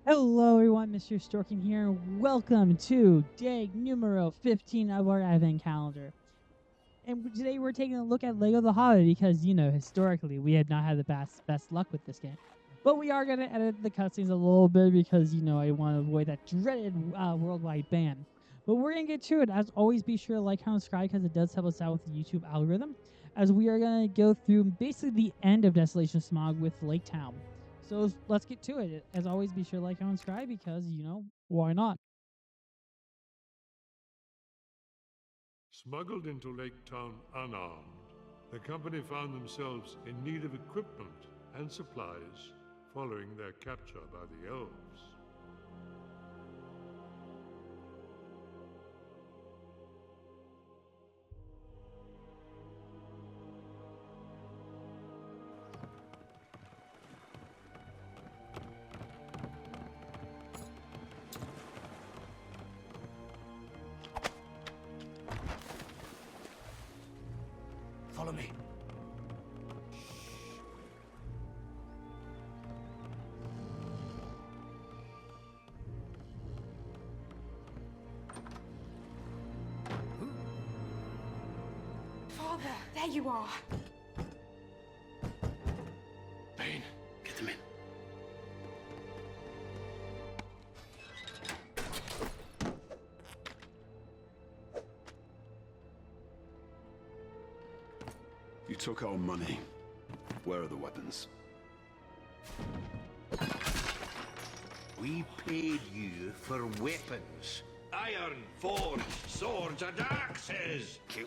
Hello everyone, Mr. Historican here, and welcome to day numero 15 of our advent calendar. And today we're taking a look at Lego The Hobbit because, historically we had not had the best luck with this game. But we are going to edit the cutscenes a little bit because, I want to avoid that dreaded worldwide ban. But we're going to get to it. As always, be sure to like, comment, subscribe because it does help us out with the YouTube algorithm. As we are going to go through basically the end of Desolation Smog with Lake Town. So let's get to it. As always, be sure to like, comment, subscribe because, why not? Smuggled into Lake Town unarmed, the company found themselves in need of equipment and supplies following their capture by the elves. Follow me. Father, there you are. Bane, get them in. You took our money. Where are the weapons? We paid you for weapons. Iron, forged, swords, and axes! You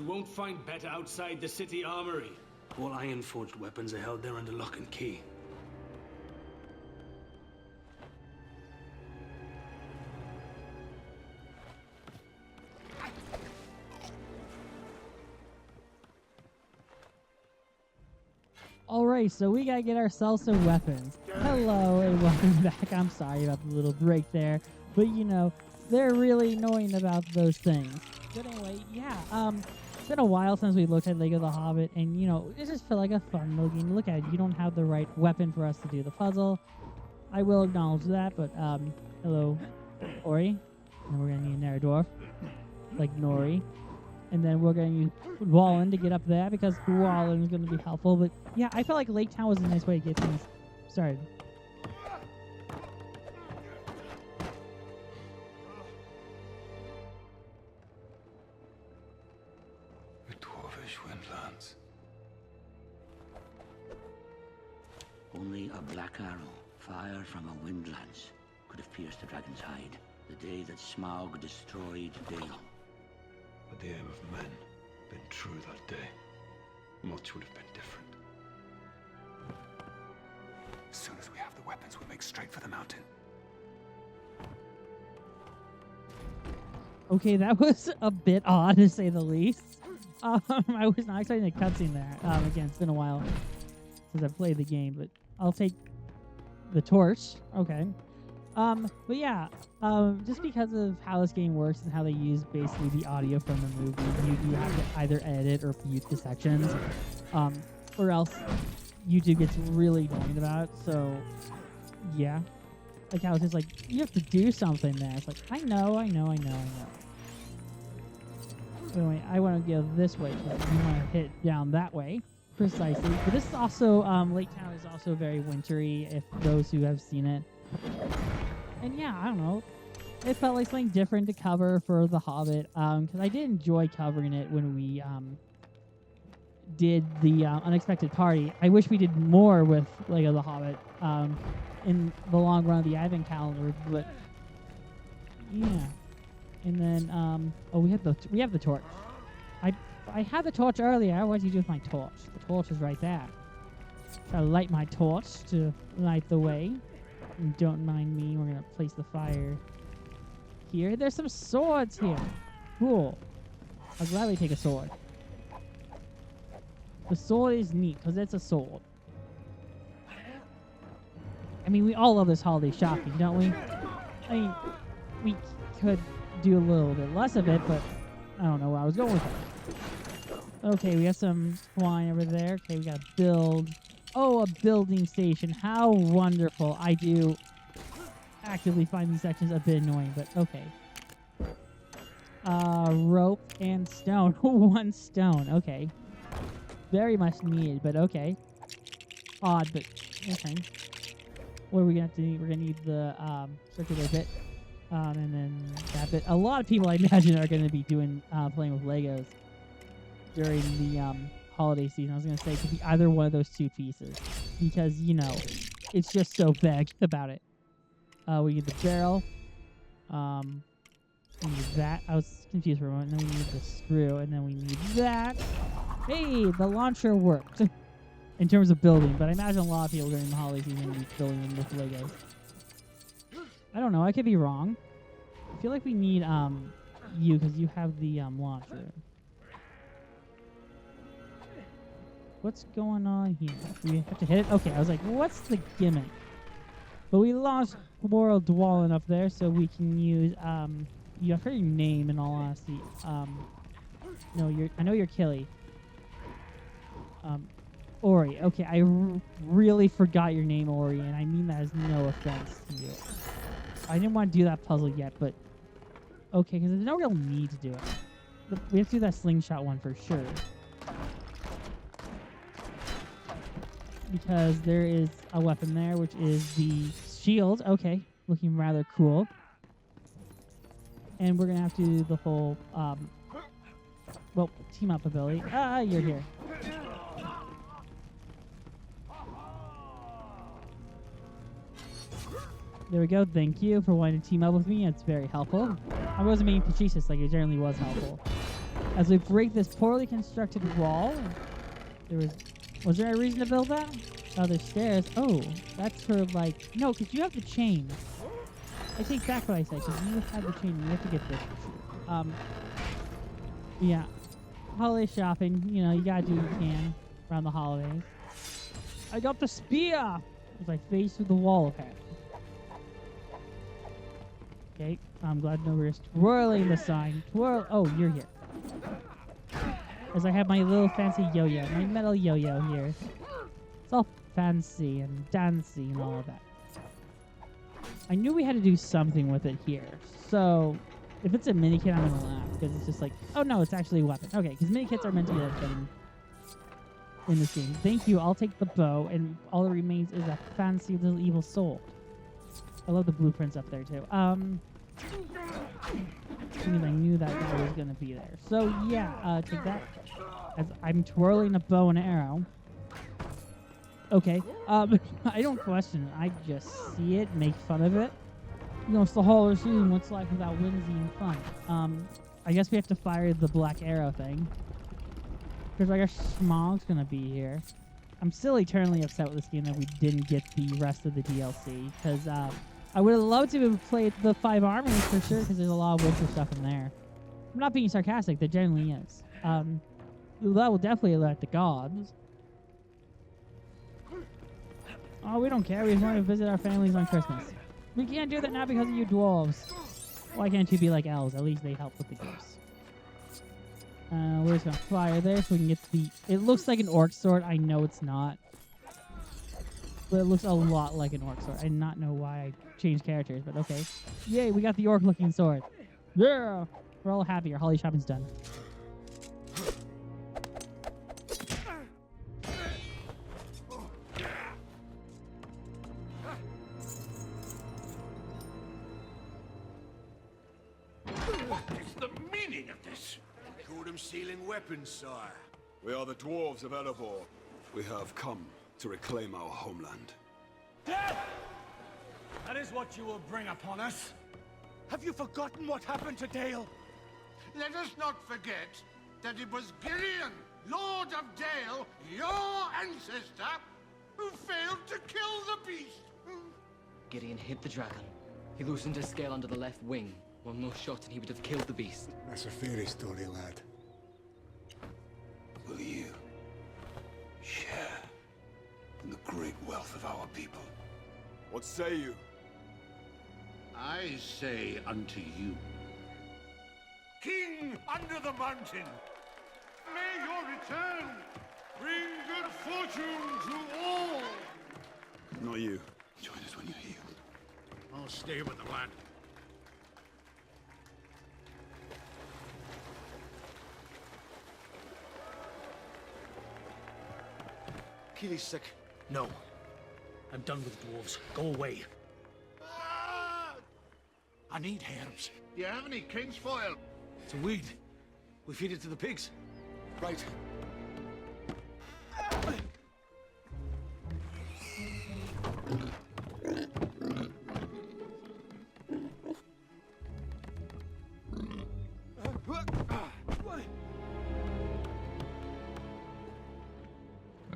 won't find better outside the city armory. All iron-forged weapons are held there under lock and key. Alright, so we gotta get ourselves some weapons. Hello and welcome back. I'm sorry about the little break there, but they're really annoying about those things. But anyway, yeah, it's been a while since we looked at Lego The Hobbit, and it just felt like a fun little game to look at. You don't have the right weapon for us to do the puzzle. I will acknowledge that, but hello, Ori. And we're gonna need an air dwarf, like Nori. And then we're going to use Wallen to get up there because Wallen is going to be helpful. But yeah, I felt like Lake Town was a nice way to get things started. The Dwarvish Windlands. Only a black arrow, fired from a windlance, could have pierced the dragon's hide. The day that Smaug destroyed Dale. Had the aim of men been true that day, much would have been different. As soon as we have the weapons, we'll make straight for the mountain. Okay, that was a bit odd to say the least. I was not expecting a cutscene there. Again, it's been a while since I've played the game, but I'll take the torch. Okay. But yeah, just because of how this game works and how they use basically the audio from the movie, you have to either edit or mute the sections, or else YouTube gets really annoying about it. So, yeah. Like how it's just like, you have to do something there. It's like, I know. Anyway, I want to go this way because you want to hit down that way. Precisely. But this is also, Lake Town is also very wintry, if those who have seen it. And yeah, I don't know. It felt like something different to cover for The Hobbit, because I did enjoy covering it when we did the Unexpected Party. I wish we did more with Lego The Hobbit in the long run of the Advent calendar, but yeah. And then we have the torch. I had the torch earlier. What did you do with my torch? The torch is right there. So I light my torch to light the way. And don't mind me, we're gonna place the fire here. There's some swords here. Cool. I'll gladly take a sword. The sword is neat because it's a sword. I mean, we all love this holiday shopping, don't we? I mean, we could do a little bit less of it, but I don't know where I was going with it. Okay, we have some twine over there. Okay, we gotta build. Oh, a building station. How wonderful. I do actively find these sections a bit annoying, but okay. Rope and stone. 1 stone. Okay. Very much needed, but okay. Odd, but okay. What are we gonna have to need? We're gonna need the circular bit. And then that bit. A lot of people, I imagine, are gonna be doing playing with Legos during the holiday season. I was gonna say it could be either one of those 2 pieces because it's just so big about it. We need the barrel. We need that. I was confused for a moment. And then we need the screw, and then we need that. Hey, the launcher worked in terms of building, but I imagine a lot of people during the holiday season will be building them with Legos. I don't know. I could be wrong. I feel like we need you because you have the launcher. What's going on here? We have to hit it? Okay, I was like, what's the gimmick? But we lost World Dwallin up there, so we can use you have heard your name in all honesty. No, I know you're Killy. Ori. Okay, I really forgot your name, Ori, and I mean that as no offense to you. I didn't want to do that puzzle yet, but okay, because there's no real need to do it. We have to do that slingshot one for sure. Because there is a weapon there, which is the shield. Okay, looking rather cool. And we're going to have to do the whole, team up ability. Ah, you're here. There we go. Thank you for wanting to team up with me. It's very helpful. I wasn't being facetious, like it generally was helpful. As we break this poorly constructed wall, was there a reason to build that? Oh, there's stairs. Oh, that's for like... No, because you have the chain. I take back what I said, because you have the chain. You have to get this for sure. Yeah. Holiday shopping. You gotta do what you can around the holidays. I got the spear! As I face through the wall, apparently. Okay, I'm glad to know we're twirling the sign. Twirl. Oh, you're here. As I have my little fancy yo-yo, my metal yo-yo here. It's all fancy and dancy and all of that. I knew we had to do something with it here. So, if it's a mini kit, I'm gonna laugh because it's just like, oh no, it's actually a weapon. Okay, because mini kits are meant to be like in this game. Thank you. I'll take the bow, and all that remains is a fancy little evil soul. I love the blueprints up there too. I knew that guy was gonna be there. So yeah, take that. As I'm twirling a bow and arrow. Okay. I don't question it. I just see it, make fun of it. It's the Hall of Shame. What's life without whimsy and fun? I guess we have to fire the black arrow thing. Because I guess Smog's gonna be here. I'm still eternally upset with this game that we didn't get the rest of the DLC. Because I would have loved to have played the 5 armies for sure, because there's a lot of winter stuff in there. I'm not being sarcastic, there generally is. That will definitely alert the gods. Oh, we don't care, we just want to visit our families on Christmas. We can't do that now because of you dwarves. Why can't you be like elves? At least they help with the gifts. We're just gonna fire there so we can get the... It looks like an orc sword, I know it's not. But it looks a lot like an orc sword. I do not know why I changed characters, but okay. Yay, we got the orc-looking sword. Yeah! We're all happy. Our holiday shopping's done. What is the meaning of this? Call them sealing weapons, sire. We are the dwarves of Erebor. We have come to reclaim our homeland. Death! That is what you will bring upon us. Have you forgotten what happened to Dale? Let us not forget that it was Gideon, Lord of Dale, your ancestor, who failed to kill the beast. Gideon hit the dragon. He loosened his scale under the left wing. One more shot and he would have killed the beast. That's a fairy story, lad. Will you share in the great wealth of our people? What say you? I say unto you, King under the mountain, May your return bring good fortune to all. Not you. Join us when you're healed. I'll stay with the lad. Keely's sick. No. I'm done with dwarves. Go away. I need herbs. Do you have any king's foil? It's a weed. We feed it to the pigs. Right.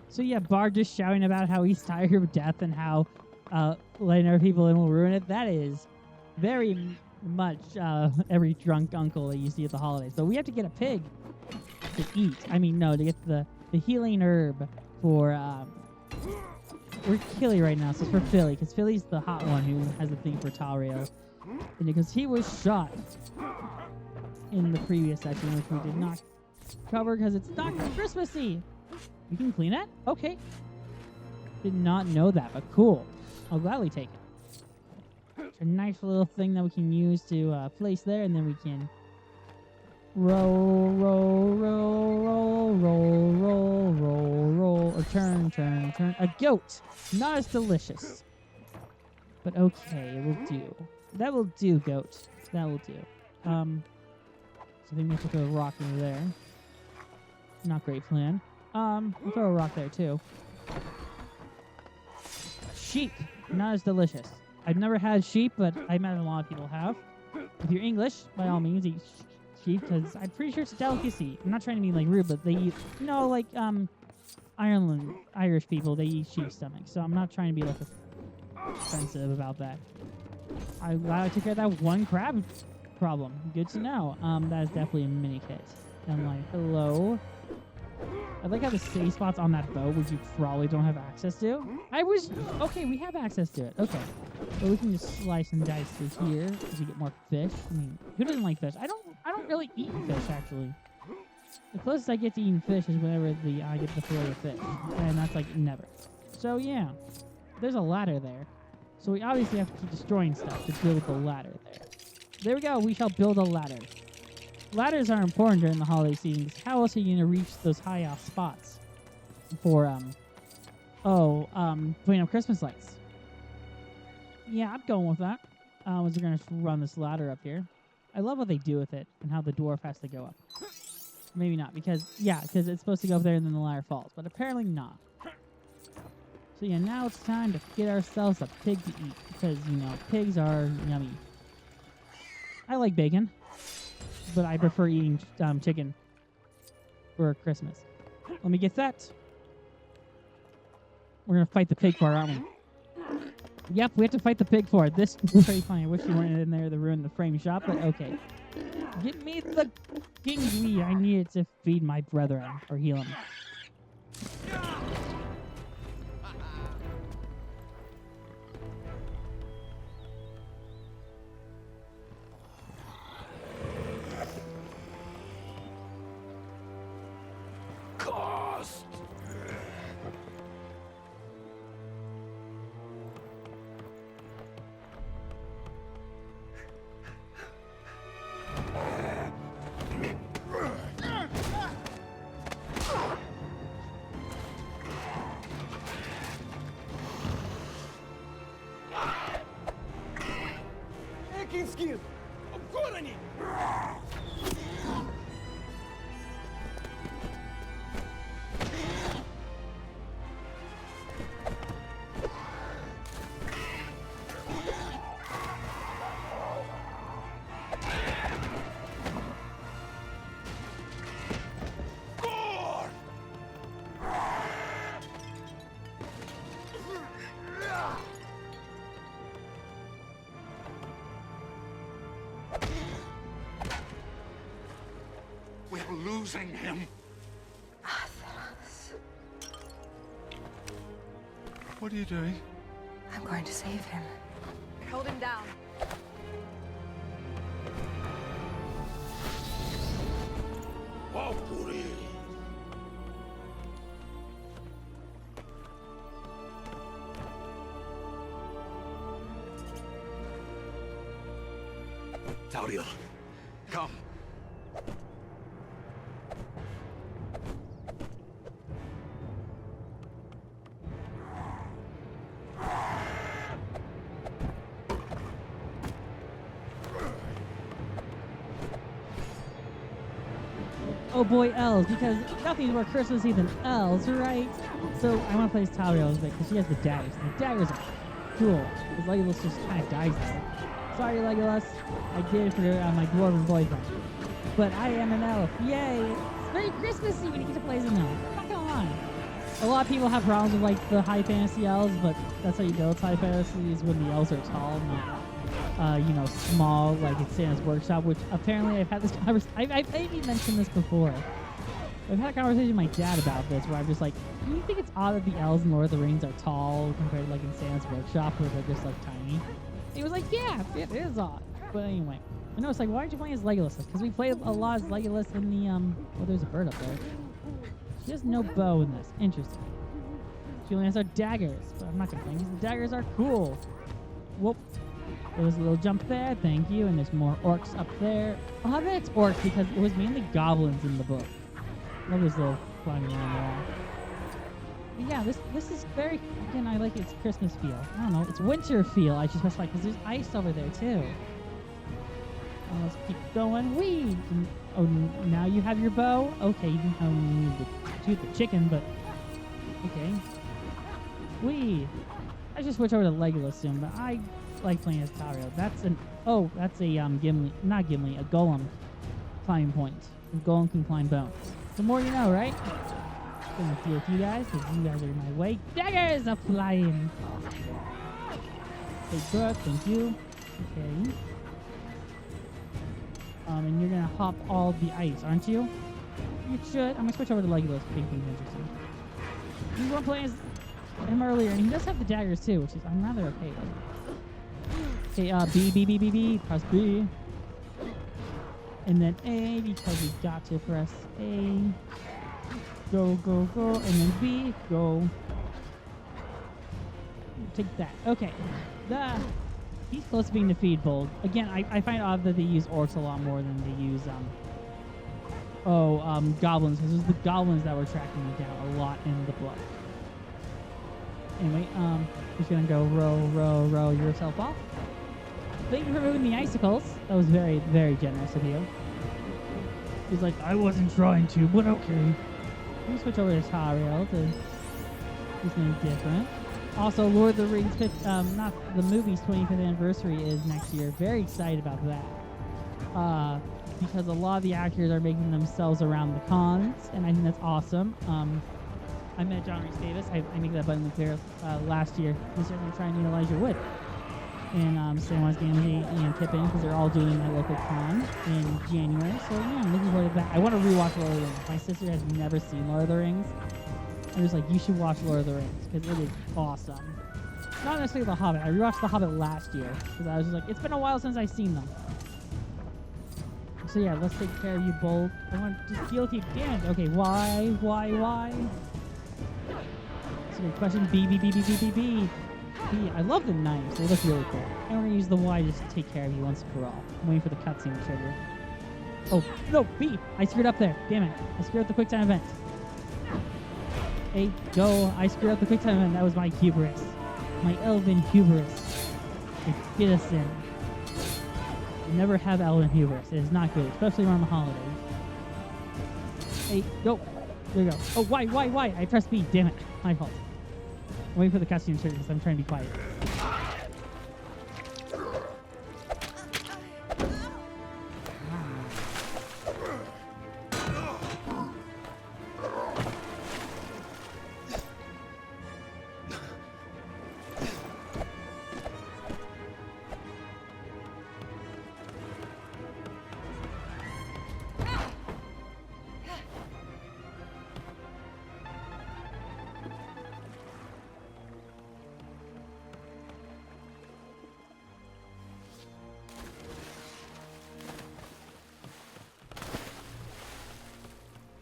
So yeah, Bard just shouting about how he's tired of death and how letting other people in will ruin it. That is very much every drunk uncle that you see at the holidays. But we have to get a pig to eat. I mean, no, to get the healing herb for... we're Killy right now, so it's for Philly, because Philly's the hot one who has the thing for Talrio. And because he was shot in the previous section, which we did not cover because it's not Christmassy. We can clean it? Okay. Did not know that, but cool. I'll gladly take it. It's a nice little thing that we can use to place there, and then we can roll, roll, roll, roll, roll, roll, roll, roll, or turn, turn, turn. A goat! Not as delicious. But okay, it will do. That will do, goat. That will do. So I think we have to throw a rock over there. Not great plan. We'll throw a rock there too. Sheep, not as delicious. I've never had sheep, but I imagine a lot of people have. If you're English, by all means, eat sheep, because I'm pretty sure it's a delicacy. I'm not trying to be like rude, but they eat, like Ireland, Irish people, they eat sheep stomachs. So I'm not trying to be like offensive about that. I'm glad I took care of that one crab problem. Good to know. That is definitely a mini kit. I'm like, hello. I like how the save spots on that boat, which you probably don't have access to. Okay, we have access to it. Okay. So we can just slice and dice through here to get more fish. I mean, who doesn't like fish? I don't really eat fish, actually. The closest I get to eating fish is whenever I get the fillet of fish. And that's like never. So yeah, there's a ladder there. So we obviously have to keep destroying stuff to build the ladder there. There we go, we shall build a ladder. Ladders are important during the holiday season because how else are you going to reach those high spots for, putting up Christmas lights? Yeah, I'm going with that. We're going to run this ladder up here. I love what they do with it and how the dwarf has to go up. Maybe not, because it's supposed to go up there and then the ladder falls, but apparently not. So yeah, now it's time to get ourselves a pig to eat because, pigs are yummy. I like bacon, but I prefer eating chicken for Christmas. Let me get that. We're going to fight the pig for it, aren't we? Yep, we have to fight the pig for it. This is pretty funny. I wish you weren't in there to ruin the frame shop, but okay. Give me the king's meat. I need it to feed my brethren or heal them. We're losing him. Athos. What are you doing? I'm going to save him. Hold him down. Valkyrie! Tauriel. Come. Oh boy, elves, because nothing's more Christmassy than elves, right? So I want to play as Tauriel because she has the daggers. And the daggers are cool. Because Legolas just kind of dies there. Sorry, Legolas. I did it for my dwarven boyfriend. But I am an elf. Yay! It's very Christmassy when you get to play as an elf. I'm not gonna lie. A lot of people have problems with like the high fantasy elves, but that's how you know it's high fantasy is when the elves are tall, not you know, small, like in Santa's workshop, which apparently I've had this conversation. I've maybe mentioned this before. I've had a conversation with my dad about this, where I'm just like, do you think it's odd that the elves in Lord of the Rings are tall compared to like in Santa's workshop, where they're just like tiny? He was like, yeah, it is odd. But anyway, I know it's like, why aren't you playing as Legolas? Because we played a lot as Legolas in the oh, there's a bird up there. She has no bow in this. Interesting. She only has our daggers, but I'm not gonna play because the daggers are cool. Whoop. There was a little jump there, thank you, and there's more orcs up there. I'll have it's orcs because it was mainly goblins in the book. Love this little climbing around the wall. But yeah, this is very, again, I like its Christmas feel. I don't know, it's winter feel, I should specify, because there's ice over there too. Let's keep going. Whee! Oh, now you have your bow? Okay, you don't need to shoot the chicken, but okay. Whee! I should switch over to Legolas soon, but I like playing as Tauriel. That's a Gimli, not Gimli, a golem climbing point. A golem can climb bones. The more you know, right? Gonna deal with you guys, because you guys are in my way. Daggers are flying! Okay, good, thank you. Okay. And you're gonna hop all the ice, aren't you? You should. I'm gonna switch over to Legolas. Think things interesting. You were playing as him earlier, and he does have the daggers too, which is I'm rather okay with. Okay, B. Press B. And then A, because we got to press A. Go, and then B, go. Take that. Okay. He's close to being defeatable. Again, I find it odd that they use orcs a lot more than they use, goblins, because it was the goblins that were tracking me down a lot in the book. Anyway, just gonna go row yourself off. Thank you for moving the icicles. That was very, very generous of you. He's like, I wasn't trying to, but okay. Let me switch over to Tauriel to do something different. Also, Lord of the Rings, not the movie's 25th anniversary is next year. Very excited about that. Because a lot of the actors are making themselves around the cons, and I think that's awesome. I met John Rhys Davis. I made that abundantly clear last year. This year I'm trying to meet Elijah Wood. And Samwise Gamgee and Pippin, because they're all doing my local con in January. So yeah, I'm looking forward to that. I want to rewatch Lord of the Rings. My sister has never seen Lord of the Rings. I'm just like, you should watch Lord of the Rings, because it is awesome. Not necessarily The Hobbit. I rewatched The Hobbit last year, because I was just like, it's been a while since I've seen them. So yeah, let's take care of you both. I want to just deal with you. Damn it. Okay, why? That's a good question. B. I love the knives. They look really cool. And we're going to use the Y just to take care of you once and for all. I'm waiting for the cutscene to trigger. Oh, no, B. I screwed up there. Damn it. I screwed up the quick time event. A, go. I screwed up the quick time event. That was my hubris. My elven hubris. It's get us in. You never have elven hubris. It is not good, especially around the holidays. Hey, go. There you go. Oh, why? I pressed B. Damn it. My fault. I'm waiting for the cutscene to trigger because I'm trying to be quiet.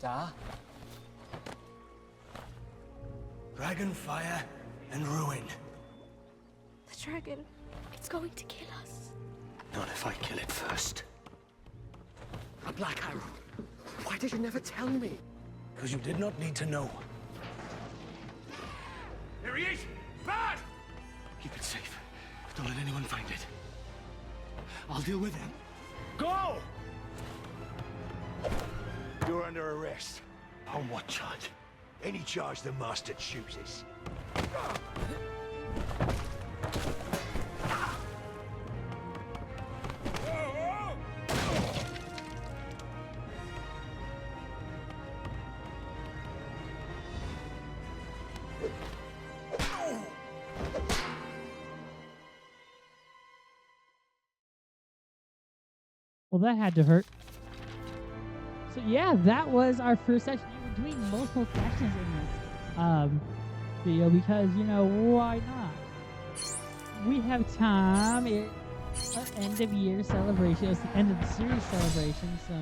Da? Dragonfire and ruin. The dragon, it's going to kill us. Not if I kill it first. A black arrow. Why did you never tell me? Because you did not need to know. There he is! Bad! Keep it safe. Don't let anyone find it. I'll deal with him. Go! You're under arrest. On what charge? Any charge the master chooses. Well, that had to hurt. So yeah, that was our first section. We were doing multiple sections in this video because, you know, why not? We have time. It's our end of year celebration. It's the end of the series celebration, so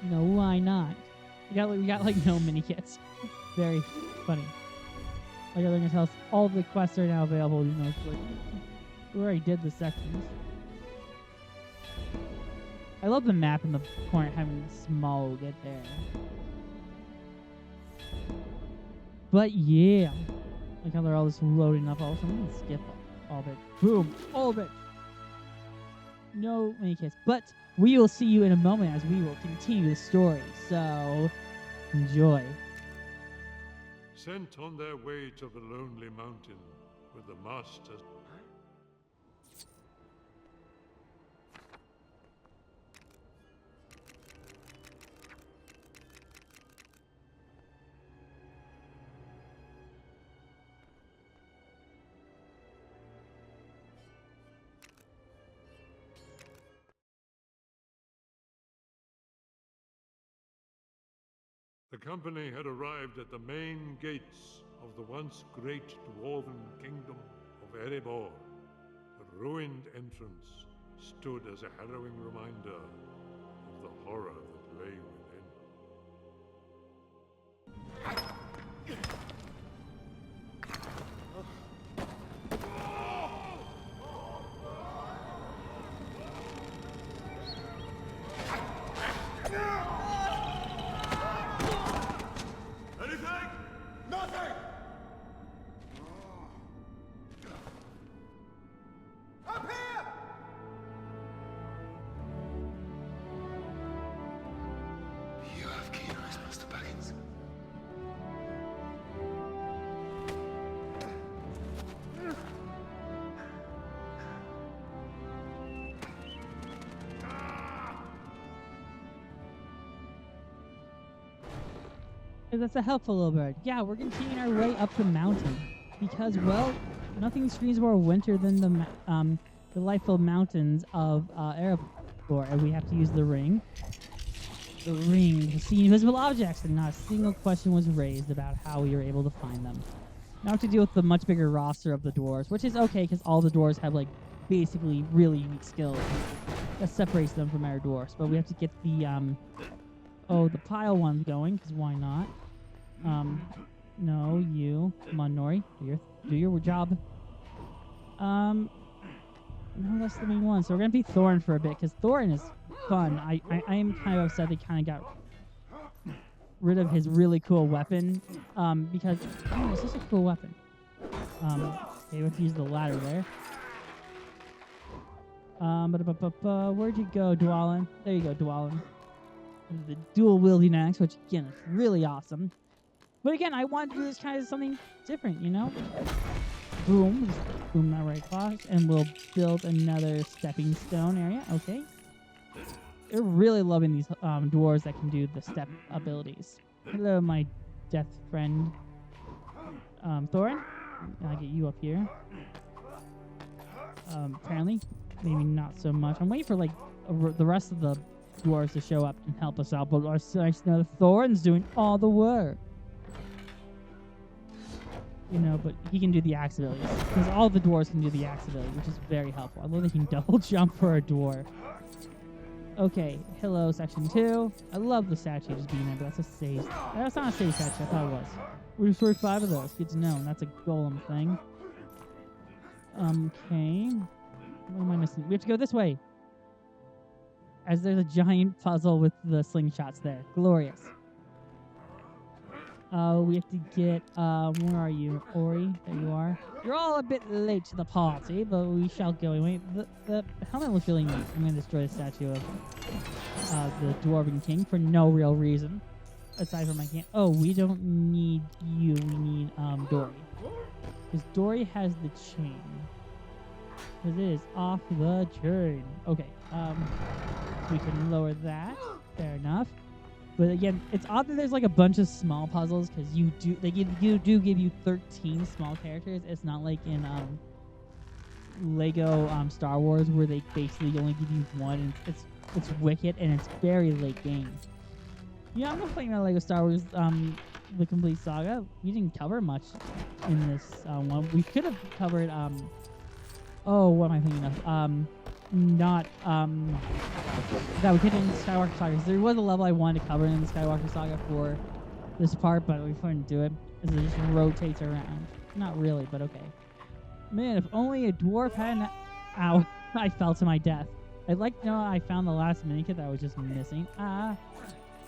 you know, why not? We got like no mini kits. Very funny. Like they're gonna tell us all the quests are now available. You know, it's like, we already did the sections. I love the map in the corner having small get there. But yeah, like how they're all just loading up. Also, I'm gonna skip all of it. Boom, all of it. No mini kits, but we will see you in a moment as we will continue the story. So enjoy. Sent on their way to the lonely mountain with the master. The company had arrived at the main gates of the once great dwarven kingdom of Erebor. The ruined entrance stood as a harrowing reminder of the horror that lay within. That's a helpful little bird. Yeah, we're continuing our way up the mountain because, well, nothing screams more winter than the delightful mountains of Erebor, and we have to use the ring. The ring to see invisible objects, and not a single question was raised about how we were able to find them. Now we have to deal with the much bigger roster of the dwarves, which is okay because all the dwarves have like basically really unique skills that separates them from our dwarves. But we have to get the the pile ones going, because why not? No, you. Come on, Nori. Do your job. No, that's the main one. So we're going to be Thorin for a bit, because Thorin is fun. I am kind of upset they kind of got rid of his really cool weapon, because, oh, it's just a cool weapon. Okay, we have to use the ladder there. Where'd you go, Dwalin? There you go, Dwalin. The dual wielding axe, which again is really awesome. But again, I want to do this kind of something different, you know? Boom. Just boom that right across, and we'll build another stepping stone area. Okay. They're really loving these dwarves that can do the step abilities. Hello, my death friend. Thorin? I'll get you up here. Apparently. Maybe not so much. I'm waiting for, like, the rest of the dwarves to show up and help us out, but our nice know Thorin's doing all the work. You know, but he can do the axe abilities. Because all the dwarves can do the axe ability, which is very helpful. I love that he can double jump for a dwarf. Okay, hello, section 2. I love the statue just being there, but that's a save. That's not a save statue, I thought it was. We destroyed 5 of those. Good to know. And that's a golem thing. Okay. What am I missing? We have to go this way. as there's a giant puzzle with the slingshots there. Glorious. We have to get, where are you, Ori? There you are. You're all a bit late to the party, but we shall go anyway. The helmet looks really neat. I'm going to destroy the statue of the Dwarven King for no real reason. Aside from I can't... Oh, we don't need you. We need, Dory. Because Dory has the chain. Because it is off the chain. Okay, we can lower that. Fair enough. But again, it's odd that there's like a bunch of small puzzles because you do give you 13 small characters. It's not like in Lego Star Wars where they basically only give you one. And it's wicked and it's very late game. Yeah, I'm not playing Lego Star Wars the complete saga. We didn't cover much in this one. We could have covered oh, what am I thinking of? Not that we could in the Skywalker Saga. There was a level I wanted to cover in the Skywalker Saga for this part, but we couldn't do it. As it just rotates around. Not really, but okay. Man, if only a dwarf had an... Ow. I fell to my death. I'd like to know I found the last mini-kit that I was just missing. How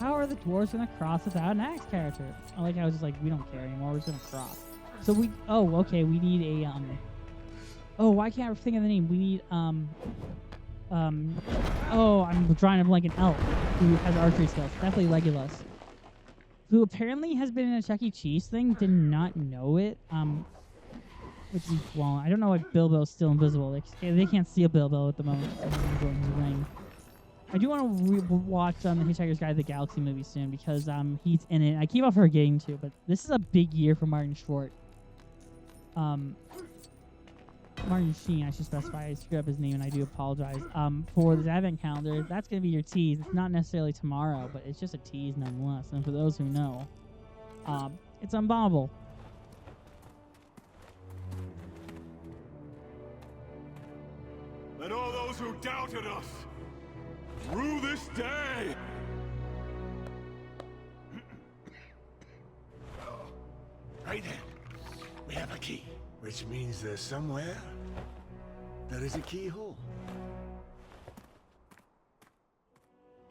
are the dwarves gonna cross without an axe character? I like how I was just like, we don't care anymore, we're just gonna cross. So we... Oh, okay, we need a, Oh, why can't I think of the name? We need, oh, I'm trying to blank an elf who has archery skills. Definitely Legolas. Who apparently has been in a Chuck E. Cheese thing. Did not know it. Which is, well, I don't know why Bilbo's still invisible. They can't see a Bilbo at the moment. Ring. I do want to watch the Hitchhiker's Guide to the Galaxy movie soon because he's in it. I keep on forgetting to, but this is a big year for Martin Short. Martin Sheen, I should specify. I screwed up his name and I do apologize. For the Advent calendar, that's going to be your tease. It's not necessarily tomorrow, but it's just a tease nonetheless. And for those who know, it's unbombable. Let all those who doubted us rue this day! Right then, we have a key. Which means there's somewhere there is a keyhole.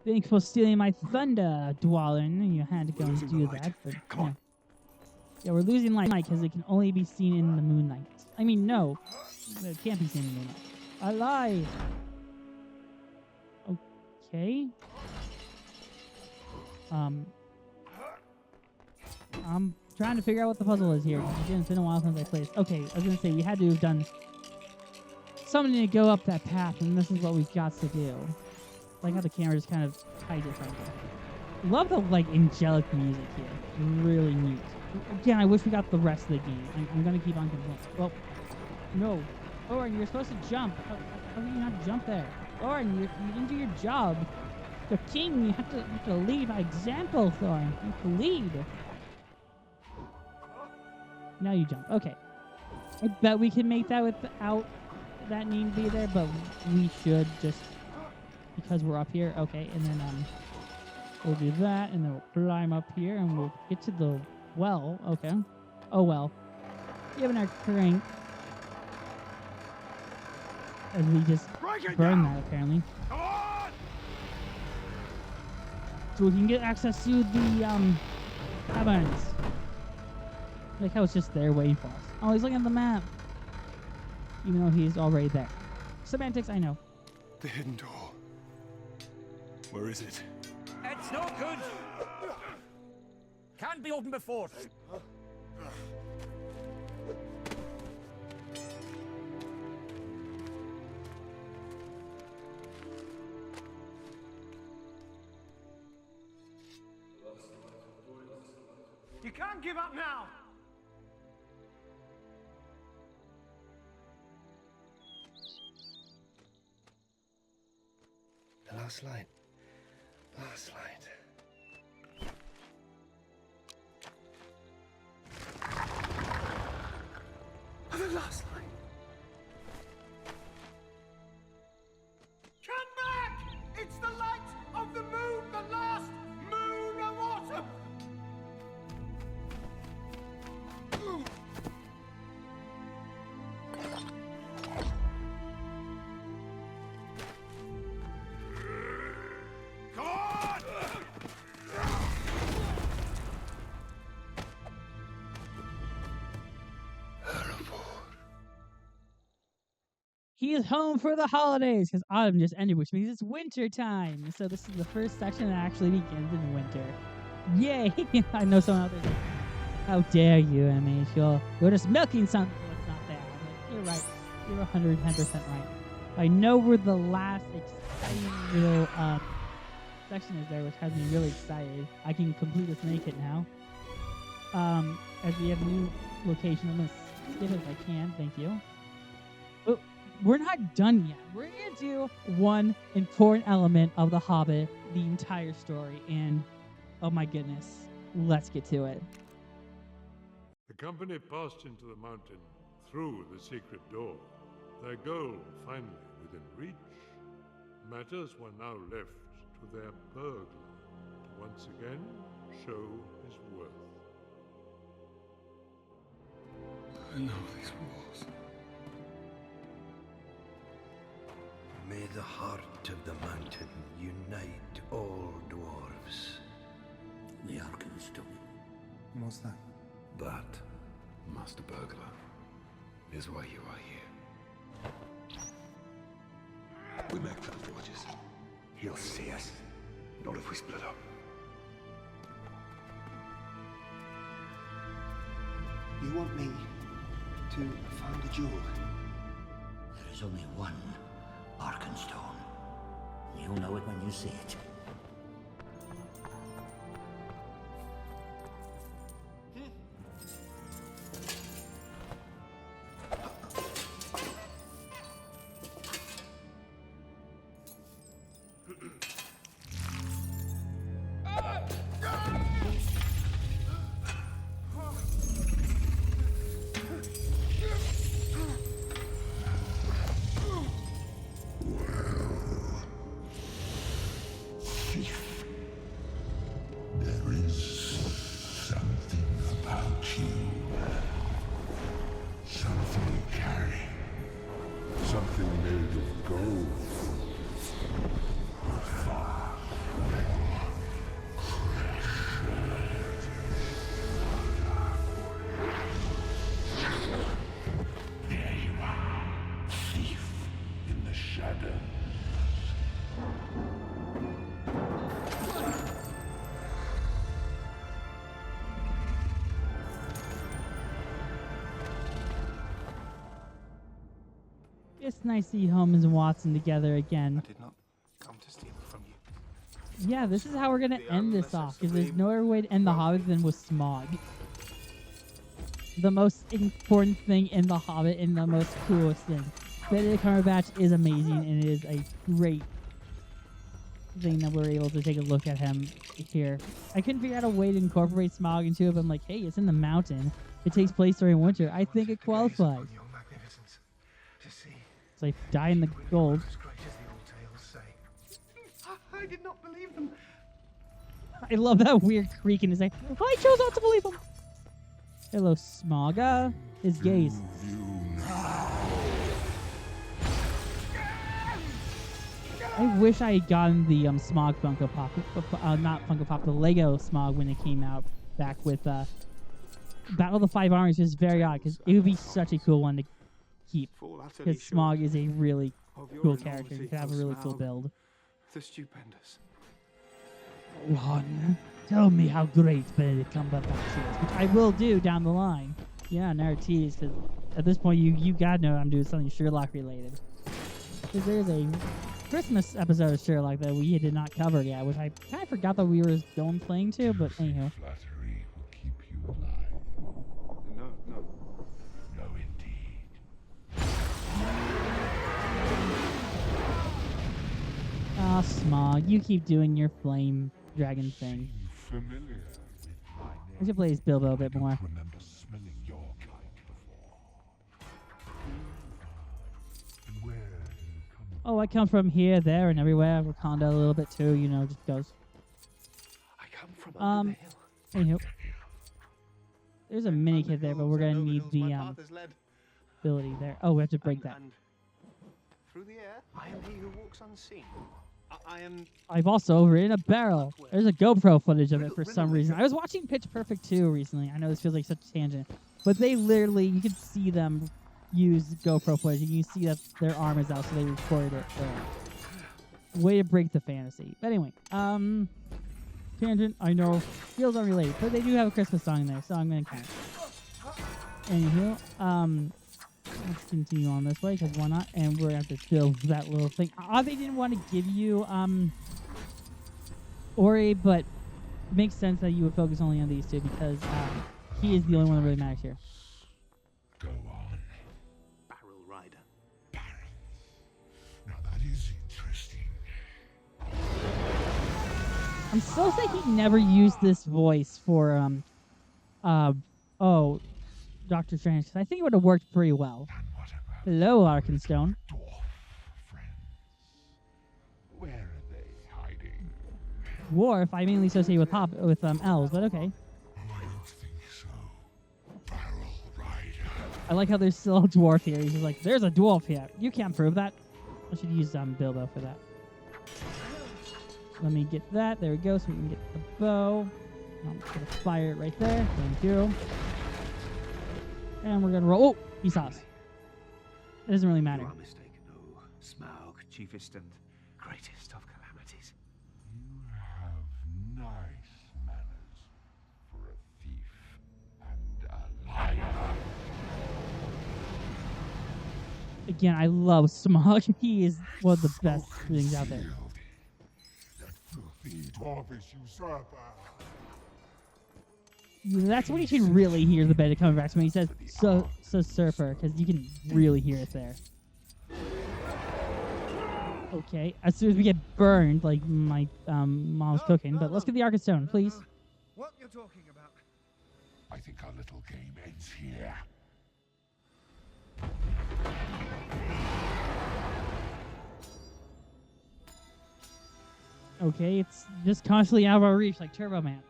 Thanks for stealing my thunder, Dwalin. You had to go and do that. But, Come on. Yeah, we're losing light because it can only be seen in the moonlight. I mean, no. It can't be seen in the moonlight. I lie. Okay. I'm trying to figure out what the puzzle is here. It's been a while since I played this. Okay, I was going to say, we had to have done something to go up that path, and this is what we've got to do. I like how the camera just kind of hides it from you. Love the, like, angelic music here. Really neat. Again, I wish we got the rest of the game. I'm going to keep on complaining. Well, no. Orin, you're supposed to jump. How can you not jump there? Orin, you didn't do your job. You're king. You have to lead by example, Thorin. You have to lead. Now you jump. Okay. I bet we can make that without that need to be there, but we should just because we're up here. Okay, and then we'll do that, and then we'll climb up here, and we'll get to the well. Okay. Oh well. Given our crank, as we just burn that apparently. Come on! So we can get access to the caverns. Like how it's just there waiting for us. Oh, he's looking at the map. Even though he's already there. Semantics, I know. The hidden door. Where is it? It's no good. Can't be opened before. You can't give up now! The last light. Last light. The last light. Come back! It's the light of the moon, the last moon of autumn! She's home for the holidays because autumn just ended, which means it's winter time. So this is the first section that actually begins in winter. Yay! I know someone out there's like, how dare you? I mean, you're just milking something that's not there. I'm like, you're right. You're 110% right. I know where the last exciting little section is there, which has me really excited. I can complete this naked now. As we have a new location, I'm gonna skip it if I can. Thank you. Oh, we're not done yet. We're gonna do one important element of The Hobbit, the entire story, and oh my goodness, let's get to it. The company passed into the mountain through the secret door. Their goal finally within reach. Matters were now left to their burglar to once again show his worth. I know these walls. May the heart of the mountain unite all dwarves. The Arkenstone. What's that? That Master Burglar is why you are here. We make for the forges. He'll see us. Not if we split up. You want me to find a jewel? There is only one Arkenstone. You'll know it when you see it. There is something about you. Something you carry. Something made of gold. Far more precious. There you are, thief in the shadows. It's nice to see Holmes and Watson together again. I did not come to steal it from you. Yeah, this is how we're gonna end this off, because there's no other way to end The Hobbit than with Smaug. The most important thing in The Hobbit and the most coolest thing. Benedict Cumberbatch is amazing, and it is a great thing that we're able to take a look at him here. I couldn't figure out a way to incorporate Smaug into it, but I'm like, hey, it's in the mountain. It takes place during winter. I think it qualifies. It's like die in the gold. I did not believe them. I love that weird creak in his neck. I chose not to believe him. Hello, Smaug. His gaze. I wish I had gotten the Smaug Funko Pop, not Funko Pop, the Lego Smaug when it came out back with Battle of the Five Armies, which is very odd because it would be such a cool one to keep. Because Smaug is a really cool character. You could have a really cool build. The stupendous. Ron, tell me how great Benedict Cumberbatch is, which I will do down the line. Yeah, never tease, because at this point you gotta know I'm doing something Sherlock related. Because there's a Christmas episode of Sherlock that we did not cover yet, which I kind of forgot that we were going playing to, but anyhow. Flattery will keep you alive. No, no. No, indeed. Ah, Smaug, you keep doing your flame dragon thing. Familiar with my name. I should play as Bilbo a bit more. Remember smelling your kind before. And where you come Oh, I come from here, there, and everywhere. Wakanda a little bit too, you know, just goes. I come from under the hill. Anywho. There's a mini kit there, but we're gonna need the ability there. Oh, we have to break that. Through the air, I am he who walks unseen. I am. I've also ridden a barrel. There's a GoPro footage of it for some reason. I was watching Pitch Perfect 2 recently. I know this feels like such a tangent, but they literally, you could see them use GoPro footage, and you see that their arm is out, so they recorded it there. Way to break the fantasy. But anyway, tangent, I know, feels unrelated, but they do have a Christmas song in there, so I'm gonna count it. Anywho, let's continue on this way, because why not? And we're gonna have to build that little thing. They didn't want to give you, Ori, but it makes sense that you would focus only on these two, because, he is the only one that really matters here. Go on. Barrel Rider. Now that is interesting. I'm so sad he never used this voice for, Dr. Strange, because I think it would have worked pretty well. Hello, Arkenstone. Where are they hiding? Dwarf, I mainly associate with elves, but okay. I don't think so. Barrel Rider. I like how there's still a dwarf here. He's just like, there's a dwarf here. You can't prove that. I should use Bilbo for that. Let me get that. There we go, so we can get the bow. I'm just gonna fire it right there. Thank you. And we're gonna roll. Oh, he saw us. It doesn't really matter. You are mistaken, oh, Smaug, chiefest and greatest of calamities. You have nice manners for a thief and a liar. Again, I love Smaug. He is one of the best things out there. That filthy dwarfish usurper. That's when you can really hear the beta coming back. When he says surfer, because you can really hear it there. Okay, as soon as we get burned, like my mom's cooking, but let's get the Arkenstone, please. What you're talking about? I think our little game ends here. Okay, it's just constantly out of our reach, like Turbo Man.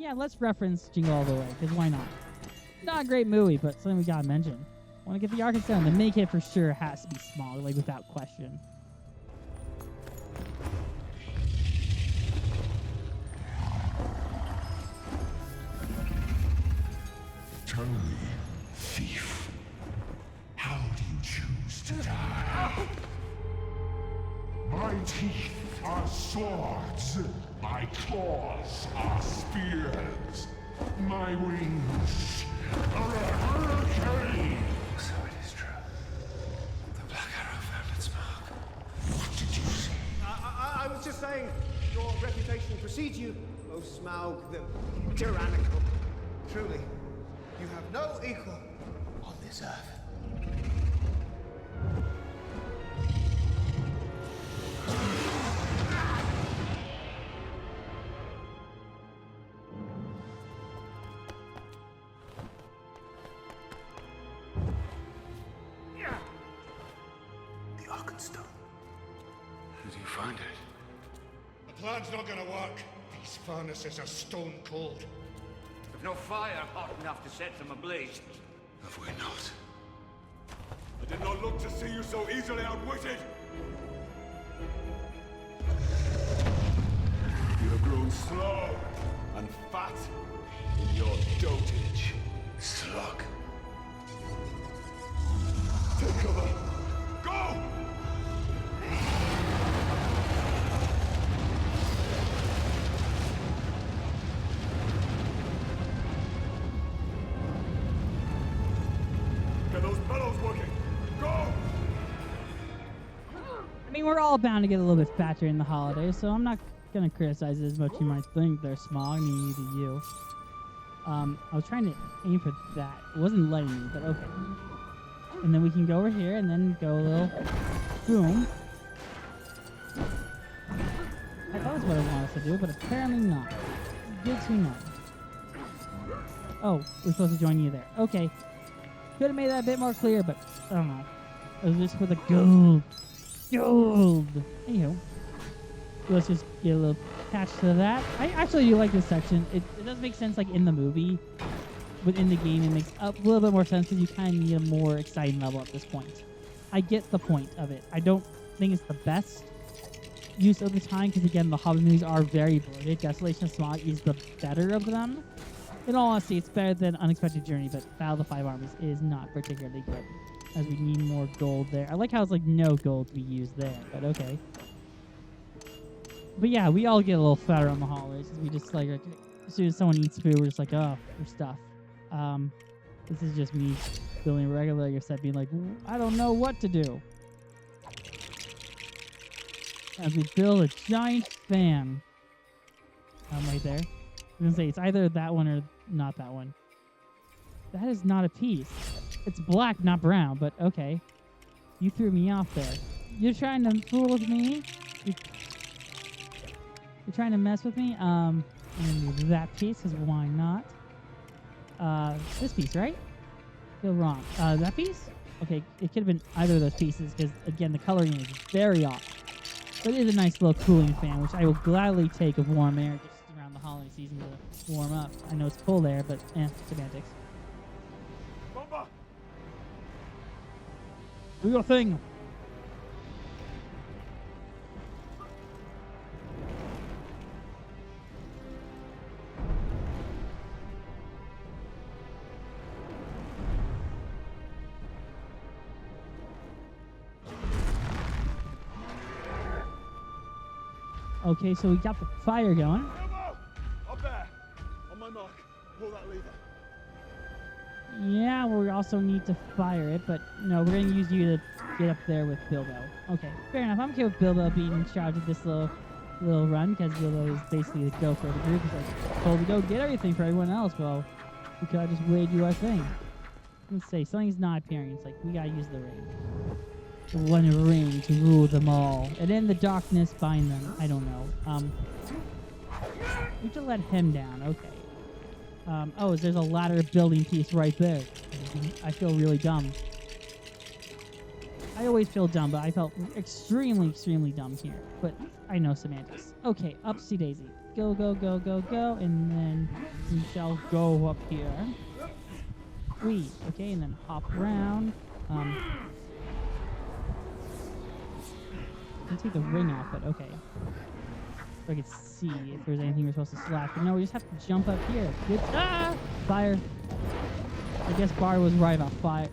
Yeah, let's reference Jingle All the Way, because why not? Not a great movie, but something we gotta mention. Want to get the Arkenstone. The make it for sure has to be small, like without question. Tell me, thief, how do you choose to die? My teeth are swords. My claws are spears. My wings are a hurricane. So it is true. The Black Arrow found its mark. What did you say? I was just saying, your reputation precedes you, O Smaug the tyrannical. Truly, you have no equal on this earth. The Arkenstone. Did you find it? The plan's not gonna work. These furnaces are stone cold. We've no fire hot enough to set them ablaze. Have we not? I did not look to see you so easily outwitted. You have grown slow and fat in your dotage. Slug. Take cover. Go! Get those bellows working. Go! I mean, we're all bound to get a little bit fat during the holidays, so I'm not gonna criticize it as much as you might think they're small. I mean, neither you. I was trying to aim for that. It wasn't letting me, but okay. And then we can go over here and then go a little boom. I thought that's what I wanted us to do, but apparently not. Good to know. Oh, we're supposed to join you there. Okay. Could have made that a bit more clear, but I don't know. It was just for the gold. Gold! Anywho. Let's just get a little attached to that. I actually do like this section. It does make sense, like, in the movie. Within the game, it makes a little bit more sense because you kind of need a more exciting level at this point. I get the point of it. I don't think it's the best use of the time because, again, the Hobbit movies are very bloated. Desolation of Smaug is the better of them. In all honesty, it's better than Unexpected Journey, but Battle of the Five Armies is not particularly good. as we need more gold there. I like how it's like no gold to be used there, but okay. But yeah, we all get a little fatter on the hallways because we just like as soon as someone eats food, we're just like, oh, we're stuffed. This is just me building a regular Lego set, being like, I don't know what to do. As we build a giant fan. Right there. I'm gonna say it's either that one or not that one. That is not a piece. It's black, not brown, but okay. You threw me off there. You're trying to fool with me? You're trying to mess with me? I'm gonna do that piece, because why not? This piece, right? Feel wrong. That piece? Okay, it could have been either of those pieces, because, again, the coloring is very off. But it is a nice little cooling fan, which I will gladly take of warm air just around the holiday season to warm up. I know it's cold there, but semantics. Bomba! Do your thing! Okay, so we got the fire going. Up there! On my mark. Pull that lever. Yeah, we also need to fire it, but no, we're gonna use you to get up there with Bilbo. Okay, fair enough. I'm okay with Bilbo being in charge of this little run, because Bilbo is basically the gopher of the group. He's like, told to go get everything for everyone else. Well, we could have just wade you our thing. Let's say something's not appearing. It's like, we gotta use the ring. The one ring to rule them all, and in the darkness bind them. I don't know. We should let him down. Okay. Oh, there's a ladder building piece right there. I feel really dumb. I always feel dumb, but I felt extremely, extremely dumb here. But I know semantics. Okay, upsy daisy. Go, go, go, go, go, and then we shall go up here. Whee. Okay, and then hop around. I can take the ring off, but okay. So I can see if there's anything we're supposed to slash. But no, we just have to jump up here. Good. Fire. I guess Bar was right about fire.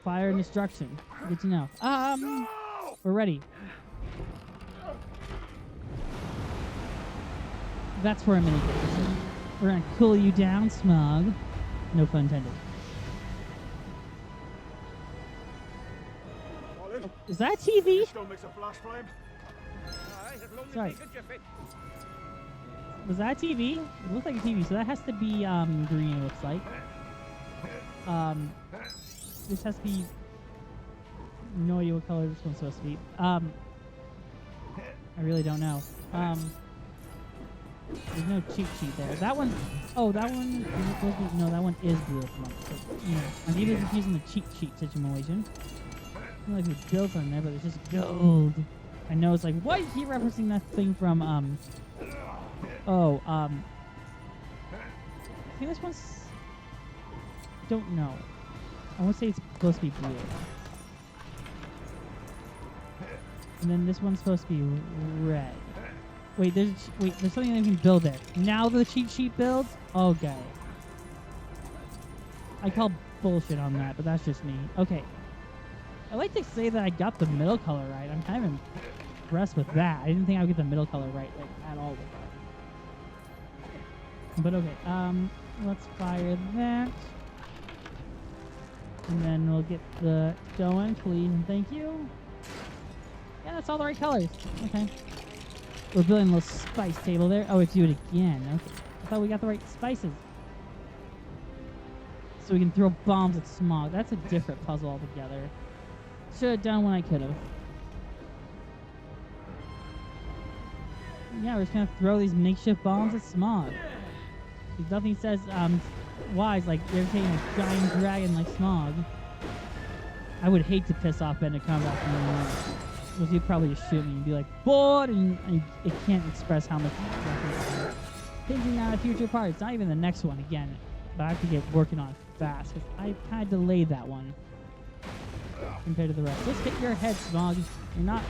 Fire and destruction. Good to know. We're ready. That's for a minute. We're gonna cool you down, Smug. No pun intended. Is that TV? Sorry. Was that TV? It looks like a TV, so that has to be green, it looks like. This has to be... No idea what color this one's supposed to be. I really don't know. There's no cheat sheet there. That one... Oh, that one... Is it supposed to be, no, that one is blue. So, you know, I'm even confusing the cheat sheet situation. I feel like we built on there, but it's just gold. I know it's like, why is he referencing that thing from, I think this one's... Don't know. I want to say it's supposed to be blue. And then this one's supposed to be red. Wait, there's something that we can build there. Now the cheat sheet builds? Okay. I call bullshit on that, but that's just me. Okay. I like to say that I got the middle color right. I'm kind of impressed with that. I didn't think I would get the middle color right, like, at all with that. But okay, let's fire that. And then we'll get the going, please and thank you. Yeah, that's all the right colors. Okay. We're building a little spice table there. Oh, we have to do it again. Okay. I thought we got the right spices. So we can throw bombs at Smog. That's a different puzzle altogether. Should have done when I could have. Yeah, we're just gonna throw these makeshift bombs at Smog. Because nothing says wise like irritating a giant dragon like Smog. I would hate to piss off Ben to come back from the because he'd probably just shoot me and be like, bored, and it can't express how much thinking out of future parts. Not even the next one again. But I have to get working on it fast because I kind of delayed that one compared to the rest. Just hit your head, Smog. You're not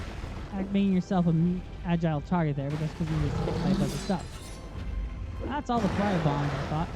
making yourself an agile target there, but that's because you just hit by a bunch of stuff. That's all the fire bombs, I thought.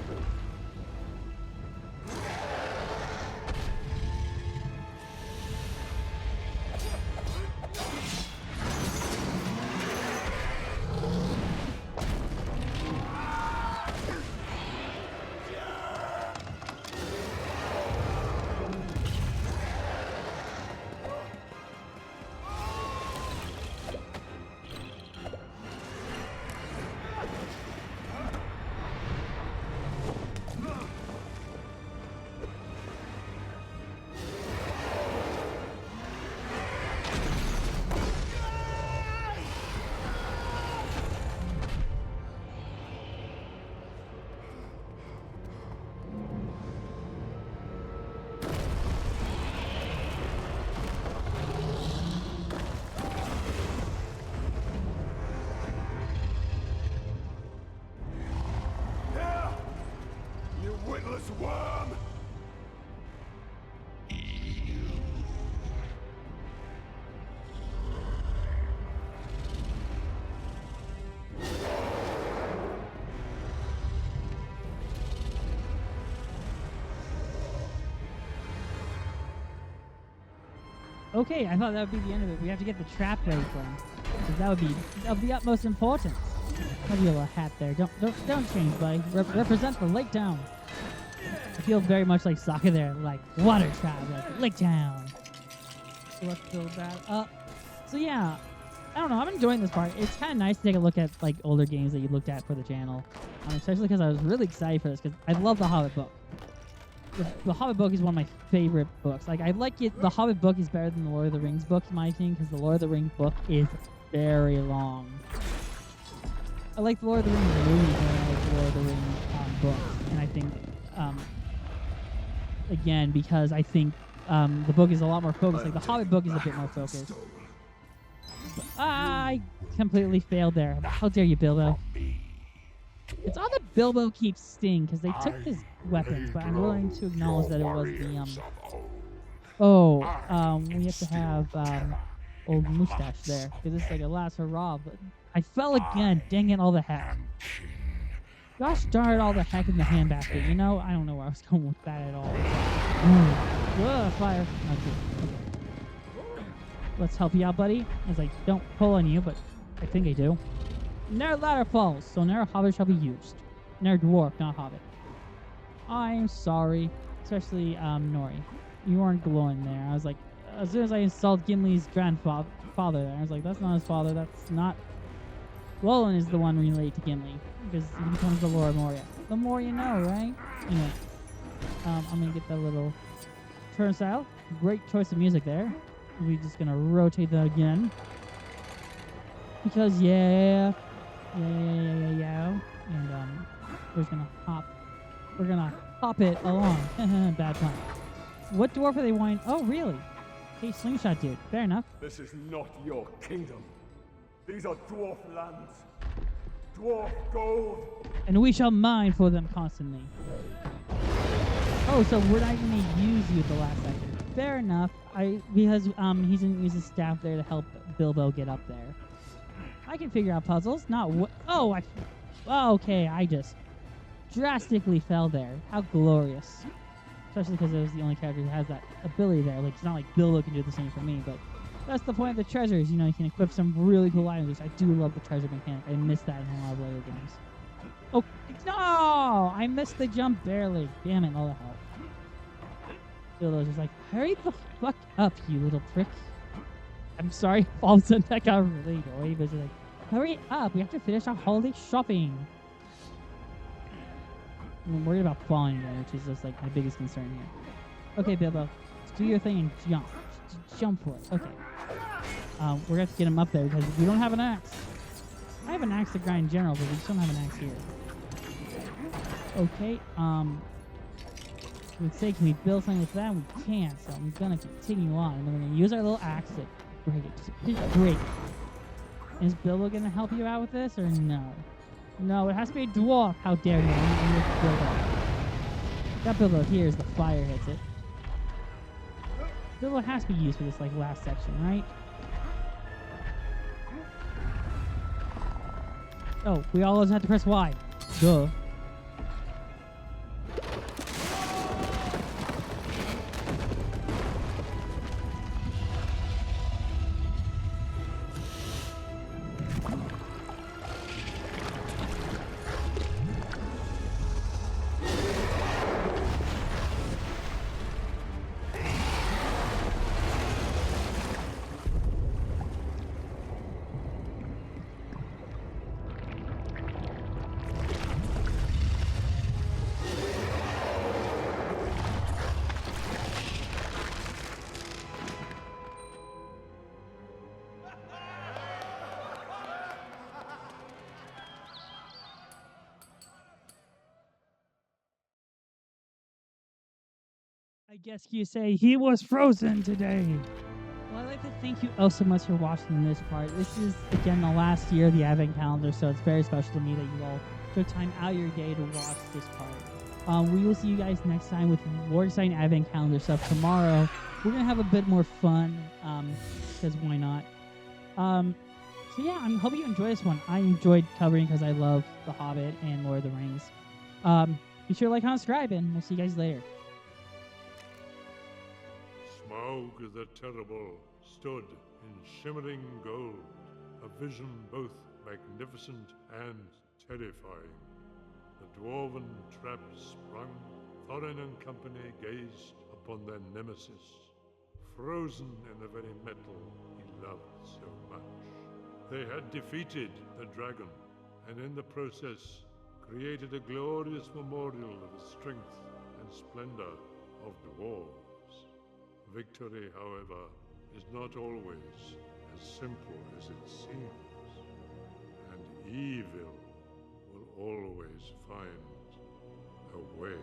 worm! Okay, I thought that would be the end of it. We have to get the trap ready for him. 'Cause that would be of the utmost importance. Have your little hat there. Don't change, buddy. Represent the Lake Town. I feel very much like Sokka there, like water tribe, like Lake Town. So let's build that up. So yeah, I don't know. I'm enjoying this part. It's kind of nice to take a look at like older games that you looked at for the channel, especially because I was really excited for this because I love the Hobbit book. The Hobbit book is one of my favorite books. Like I like it. The Hobbit book is better than the Lord of the Rings book in my opinion because the Lord of the Rings book is very long. I like the Lord of the Rings movies more than I like the Lord of the Rings books, and I think again because I think the book is a lot more focused. Like the Hobbit book is a bit more focused. But I completely failed there. How dare you, Bilbo? It's odd that Bilbo keeps Sting because they took his weapons, but I'm willing to acknowledge that it was the we have to have old mustache there because it's like a last hurrah. But I fell again. Dang it, all the heck. Gosh darn it, all the heck in the handbasket. You know, I don't know where I was going with that at all. Ugh, fire. Okay. Let's help you out, buddy. I was like, don't pull on you, but I think I do. Ne'er ladder falls, so ne'er hobbit shall be used. Ne'er dwarf, not hobbit. I'm sorry, especially Nori. You weren't glowing there. I was like, as soon as I installed Gimli's grandfather there, I was like, that's not his father. That's not. Roland is the one related to Gimli because he becomes the Lord of Moria. The more you know, right? Anyway, I'm gonna get that little turnstile. Great choice of music there. We're just gonna rotate that again because yeah. And we're gonna hop it along. Bad pun. What dwarf are they wanting? Oh, really? Hey, slingshot dude. Fair enough. This is not your kingdom. These are dwarf lands. Dwarf gold. And we shall mine for them constantly. Oh, so we're not gonna use you at the last second. Fair enough. Because he didn't use his staff there to help Bilbo get up there. I can figure out puzzles. Not what? Oh, okay. I just drastically fell there. How glorious! Especially because it was the only character who has that ability there. Like it's not like Bilbo can do the same for me, but that's the point of the treasures. You know, you can equip some really cool items. Which I do love the treasure mechanic. I miss that in a lot of other games. Oh no! I missed the jump barely. Damn it! All the hell. Bilbo's just like, hurry the fuck up, you little prick. I'm sorry if all of a sudden that got really annoying, but it's like, hurry up, we have to finish our holiday shopping. I'm worried about falling again, which is just like my biggest concern here. Okay, Bilbo, do your thing and jump. Jump for it. Okay. We're gonna have to get him up there because we don't have an axe. I have an axe to grind in general, but we just don't have an axe here. Okay, we say, can we build something with that? We can't, so I'm gonna continue on. And we're gonna use our little axe to break it. Just break it. Is Bilbo gonna help you out with this, or no? No, it has to be a dwarf. How dare you? That Bilbo here as the fire hits it. Bilbo has to be used for this like last section, right? Oh, we always have to press Y. Duh. I guess you say he was frozen today. Well, I'd like to thank you all so much for watching this part. This is, again, the last year of the Advent calendar, so it's very special to me that you all took time out of your day to watch this part. We will see you guys next time with Warsign Advent Calendar stuff tomorrow. We're gonna have a bit more fun, because why not? So yeah, I hope you enjoy this one. I enjoyed covering because I love The Hobbit and Lord of the Rings. Be sure to like, comment, subscribe, and we'll see you guys later. Smaug the Terrible stood in shimmering gold, a vision both magnificent and terrifying. The dwarven trap sprung, Thorin and company gazed upon their nemesis, frozen in the very metal he loved so much. They had defeated the dragon, and in the process created a glorious memorial of the strength and splendor of dwarves. Victory, however, is not always as simple as it seems, and evil will always find a way.